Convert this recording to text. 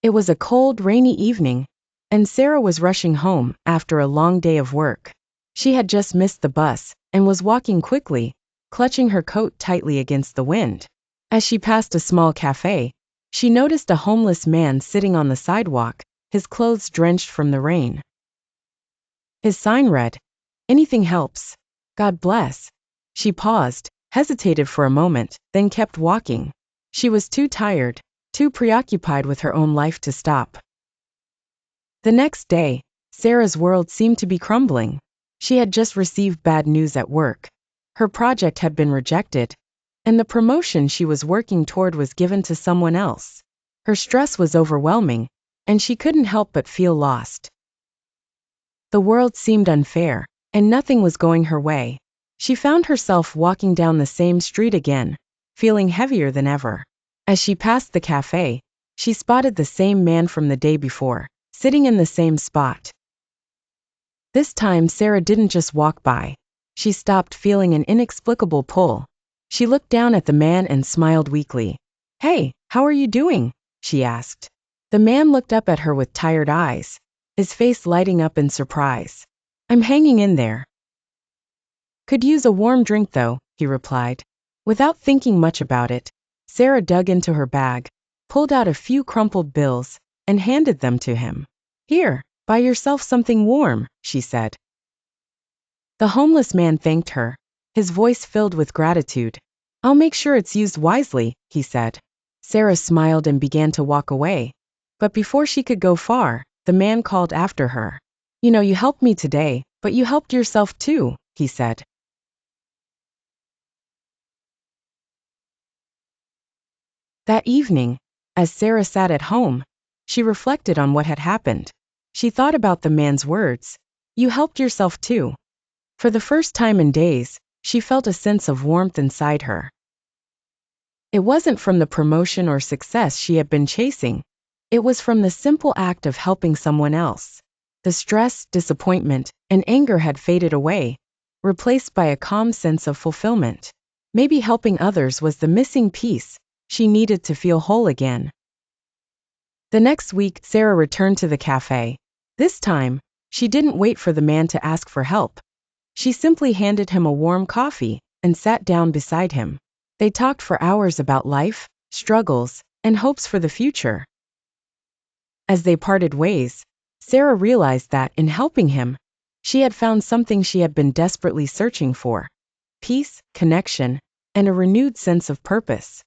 It was a cold, rainy evening, and Sarah was rushing home after a long day of work. She had just missed the bus and was walking quickly, clutching her coat tightly against the wind. As she passed a small cafe, she noticed a homeless man sitting on the sidewalk, his clothes drenched from the rain. His sign read, "Anything helps. God bless." She paused, hesitated for a moment, then kept walking. She was too tired, too preoccupied with her own life to stop. The next day, Sarah's world seemed to be crumbling. She had just received bad news at work. Her project had been rejected, and the promotion she was working toward was given to someone else. Her stress was overwhelming, and she couldn't help but feel lost. The world seemed unfair, and nothing was going her way. She found herself walking down the same street again, feeling heavier than ever. As she passed the cafe, she spotted the same man from the day before, sitting in the same spot. This time Sarah didn't just walk by. She stopped, feeling an inexplicable pull. She looked down at the man and smiled weakly. "Hey, how are you doing?" she asked. The man looked up at her with tired eyes, his face lighting up in surprise. "I'm hanging in there. Could use a warm drink though," he replied. Without thinking much about it, Sarah dug into her bag, pulled out a few crumpled bills, and handed them to him. "Here, buy yourself something warm," she said. The homeless man thanked her, his voice filled with gratitude. "I'll make sure it's used wisely," he said. Sarah smiled and began to walk away. But before she could go far, the man called after her. "You know, you helped me today, but you helped yourself too," he said. That evening, as Sarah sat at home, she reflected on what had happened. She thought about the man's words, "You helped yourself too." For the first time in days, she felt a sense of warmth inside her. It wasn't from the promotion or success she had been chasing. It was from the simple act of helping someone else. The stress, disappointment, and anger had faded away, replaced by a calm sense of fulfillment. Maybe helping others was the missing piece she needed to feel whole again. The next week, Sarah returned to the cafe. This time, she didn't wait for the man to ask for help. She simply handed him a warm coffee and sat down beside him. They talked for hours about life, struggles, and hopes for the future. As they parted ways, Sarah realized that, in helping him, she had found something she had been desperately searching for: peace, connection, and a renewed sense of purpose.